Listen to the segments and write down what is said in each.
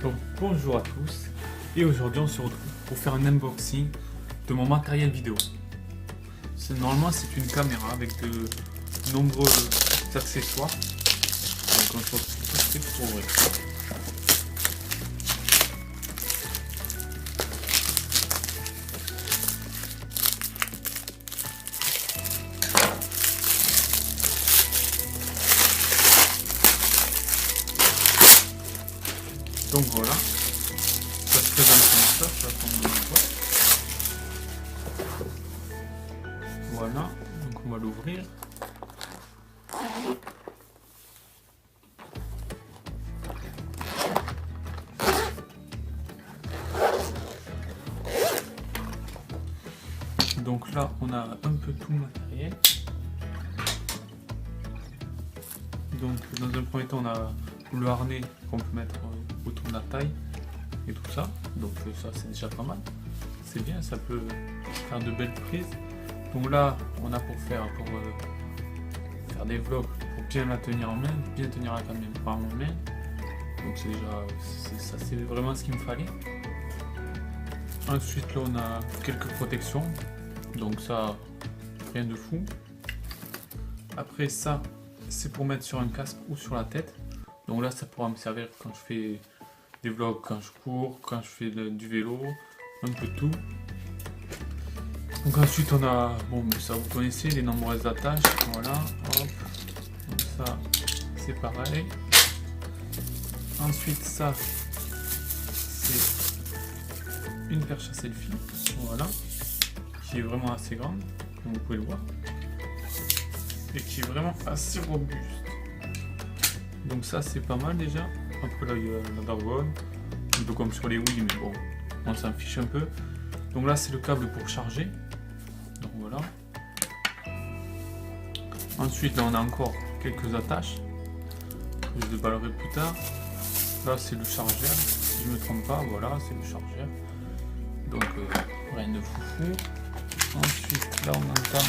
Donc bonjour à tous, et aujourd'hui on se retrouve pour faire un unboxing de mon matériel vidéo. Normalement c'est une caméra avec de nombreux accessoires. Donc on se retrouve tout de suite pour ouvrir ça. Donc voilà, ça se présente comme ça tombe de la boîte. Voilà, donc on va l'ouvrir. Donc là on a un peu tout le matériel. Donc dans un premier temps on a le harnais qu'on peut mettre autour de la taille et tout ça, donc ça c'est déjà pas mal, c'est bien, ça peut faire de belles prises. Donc là on a pour faire des vlogs, pour bien la tenir en main, bien tenir la caméra en main, donc c'est déjà ça, c'est vraiment ce qu'il me fallait. Ensuite là on a quelques protections, donc ça rien de fou. Après ça c'est pour mettre sur un casque ou sur la tête. Donc là ça pourra me servir quand je fais des vlogs, quand je cours, quand je fais du vélo, un peu tout. Donc ensuite on a, bon ça vous connaissez, les nombreuses attaches, voilà, hop, donc ça c'est pareil. Ensuite ça c'est une perche à selfie, voilà, qui est vraiment assez grande, comme vous pouvez le voir, et qui est vraiment assez robuste. Donc ça c'est pas mal déjà. Après là il y a la Dargon, un peu comme sur les Wii, mais bon, on s'en fiche un peu. Donc là c'est le câble pour charger. Donc voilà. Ensuite là on a encore quelques attaches. Je déballerai plus tard. Là c'est le chargeur, si je me trompe pas, voilà c'est le chargeur. Donc rien de foufou. Ensuite là on entend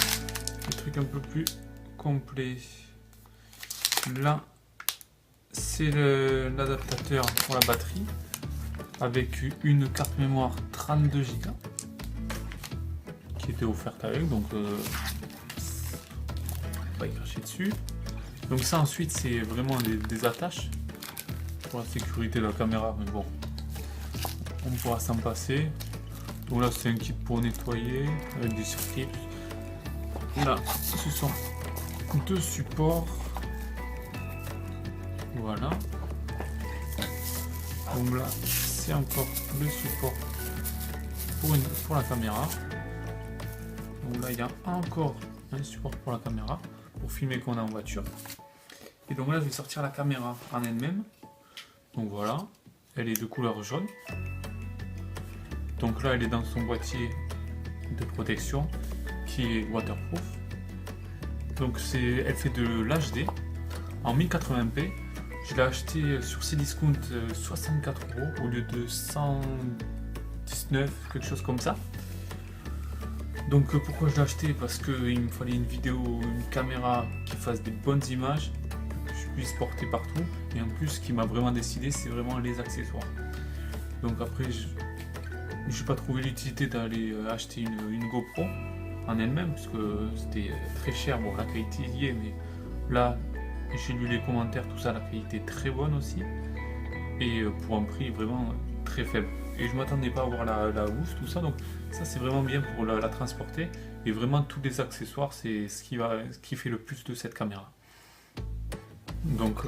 des trucs un peu plus complets. Là c'est l'adaptateur pour la batterie avec une carte mémoire 32 Go qui était offerte avec, donc on va pas y cracher dessus. Donc ça ensuite c'est vraiment des attaches pour la sécurité de la caméra, mais bon on pourra s'en passer. Donc là c'est un kit pour nettoyer avec des circuits. Là ce sont deux supports. Voilà. Donc là, c'est encore le support pour la caméra. Donc là, il y a encore un support pour la caméra pour filmer qu'on est en voiture. Et donc là, je vais sortir la caméra en elle-même. Donc voilà, elle est de couleur jaune. Donc là, elle est dans son boîtier de protection qui est waterproof. Donc elle fait de l'HD en 1080p. Je l'ai acheté sur Cdiscount 64 € au lieu de 119, quelque chose comme ça. Donc pourquoi je l'ai acheté? Parce qu'il me fallait une caméra qui fasse des bonnes images, que je puisse porter partout. Et en plus, ce qui m'a vraiment décidé, c'est vraiment les accessoires. Donc après, je n'ai pas trouvé l'utilité d'aller acheter une GoPro en elle-même, parce que c'était très cher. Bon, la qualité y est, mais là, j'ai lu les commentaires, tout ça, la qualité est très bonne aussi, et pour un prix vraiment très faible. Et je m'attendais pas à voir la housse, tout ça, donc ça c'est vraiment bien pour la transporter. Et vraiment tous les accessoires, c'est ce qui fait le plus de cette caméra. Donc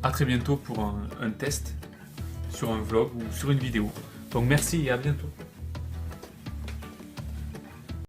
à très bientôt pour un test sur un vlog ou sur une vidéo. Donc merci et à bientôt.